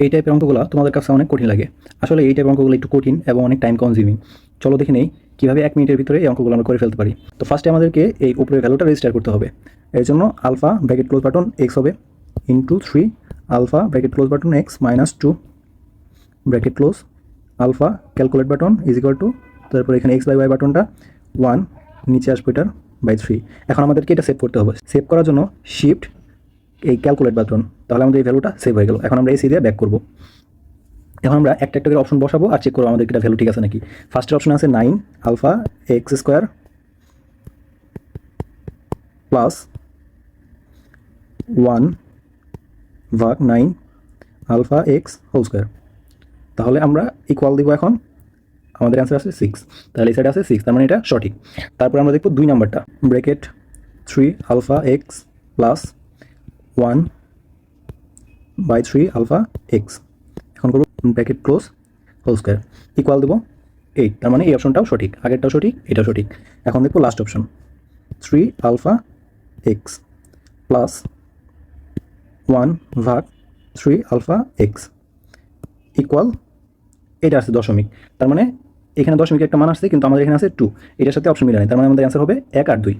এই টাইপের অঙ্কগুলো তোমাদের কাছে অনেক কঠিন লাগে। আসলে এই টাইপের অঙ্কগুলো একটু কঠিন এবং অনেক টাইম কনজিউমিং। চলো দেখে নেই কীভাবে 1 মিনিটের ভিতরে এই অঙ্কগুলো আমরা করে ফেলতে পারি। তো ফার্স্টে আমাদেরকে এই উপরের ভ্যালুটা রেজিস্টার করতে হবে। এর জন্য alpha bracket close button X হবে into 3 alpha bracket close button X minus 2 bracket close alpha calculate button is equal to, তারপর এখানে এক্স বাই ওয়াই বাটনটা 1 নিচে আসবে এটার বাই 3। এখন আমাদেরকে এটা সেভ করতে হবে। সেভ করার জন্য শিফট এই ক্যালকুলেট বাটন, তাহলে আমাদের এই ভ্যালুটা সেভ হয়ে গেল। এখন আমরা এই সিরিয়া ব্যাক করবো। এখন আমরা একটা একটা করে অপশন বসাবো আর চেক করবো আমাদের এটা ভ্যালু ঠিক আছে নাকি। ফার্স্টের অপশন আছে 9 আলফা এক্স স্কোয়ার প্লাস 1 ভাগ 9 আলফা এক্স হোল স্কোয়ার। তাহলে আমরা ইকুয়াল দিব। এখন আমাদের অ্যান্সার আছে 6, তাহলে এই সাইডে আছে 6, তার মানে এটা সঠিক। তারপরে আমরা দেখব 2 নাম্বারটা, bracket 3 alpha x plus 1 by 3 alpha x. এখন করব bracket close whole square equal দেবো 8, তার মানে এই অপশনটাও সঠিক, আগেরটাও সঠিক, এটাও সঠিক। এখন দেখবো last option 3 alpha x plus 1 ভাগ 3 আলফা এক্স ইকুয়াল, এটা আসছে দশমিক, তার মানে এখানে দশমিক একটা মান আসছে কিন্তু আমাদের এখানে আছে 2, এটার সাথে অপশন মিলে নেই, তার মানে আমাদের অ্যান্সার হবে 1 আর 2।